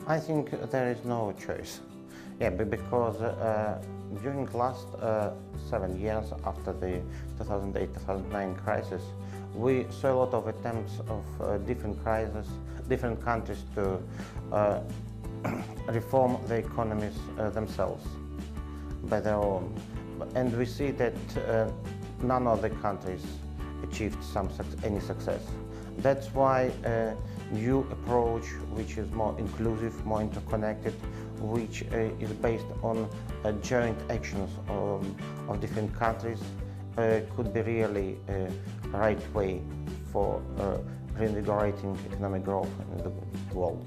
I think there is no choice. Yeah, because during the last 7 years after the 2008-2009 crisis, we saw a lot of attempts of different countries to reform the economies themselves by their own. And we see that none of the countries achieved any success. That's why a new approach, which is more inclusive, more interconnected, which is based on joint actions of different countries, could be really a right way for reinvigorating economic growth in the world.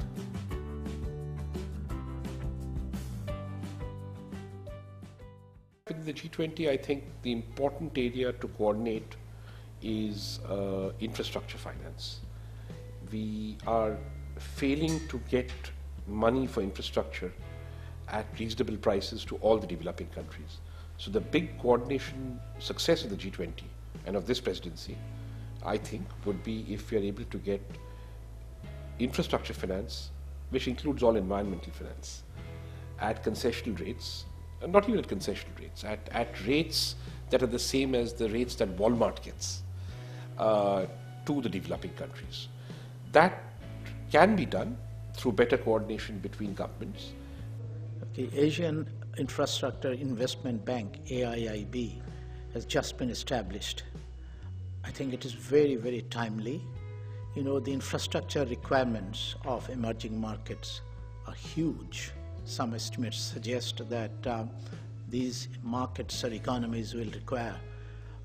Within the G20, I think the important area to coordinate is infrastructure finance. We are failing to get money for infrastructure at reasonable prices to all the developing countries. So the big coordination success of the G20 and of this presidency, I think, would be if we are able to get infrastructure finance, which includes all environmental finance, at concessional rates, not even at concessional rates, at rates that are the same as the rates that Walmart gets to the developing countries. That can be done through better coordination between governments. The Asian Infrastructure Investment Bank, AIIB, has just been established. I think it is very, very timely. You know, the infrastructure requirements of emerging markets are huge. Some estimates suggest that these markets or economies will require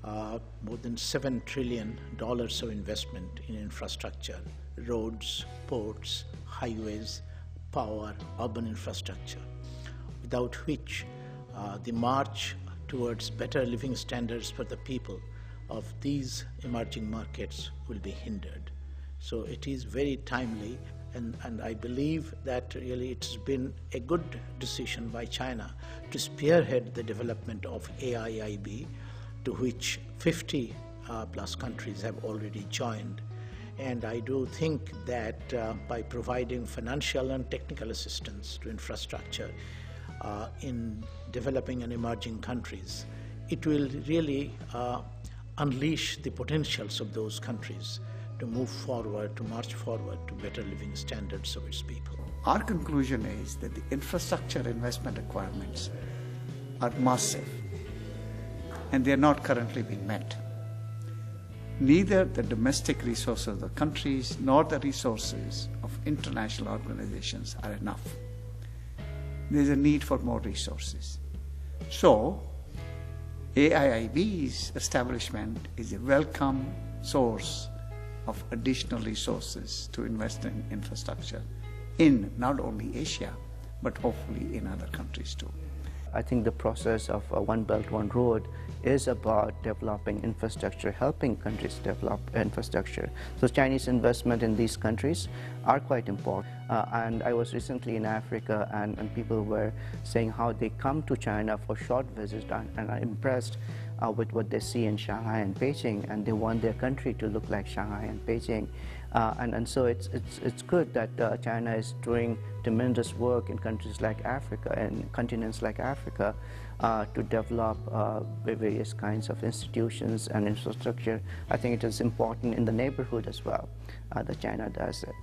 more than $7 trillion of investment in infrastructure, roads, ports, highways, power, urban infrastructure, without which the march towards better living standards for the people of these emerging markets will be hindered. So it is very timely, and I believe that really it's been a good decision by China to spearhead the development of AIIB, to which 50 plus countries have already joined. And I do think that by providing financial and technical assistance to infrastructure in developing and emerging countries, it will really unleash the potentials of those countries to move forward, to march forward to better living standards of its people. Our conclusion is that the infrastructure investment requirements are massive, and they are not currently being met. Neither the domestic resources of the countries nor the resources of international organizations are enough. There is a need for more resources. So, AIIB's establishment is a welcome source of additional resources to invest in infrastructure in not only Asia, but hopefully in other countries too. I think the process of One Belt, One Road is about developing infrastructure, helping countries develop infrastructure. So Chinese investment in these countries are quite important. And I was recently in Africa, and people were saying how they come to China for short visits and are impressed with what they see in Shanghai and Beijing, and they want their country to look like Shanghai and Beijing. And so it's good that China is doing tremendous work in countries like Africa and continents like Africa to develop various kinds of institutions and infrastructure. I think it is important in the neighborhood as well that China does it.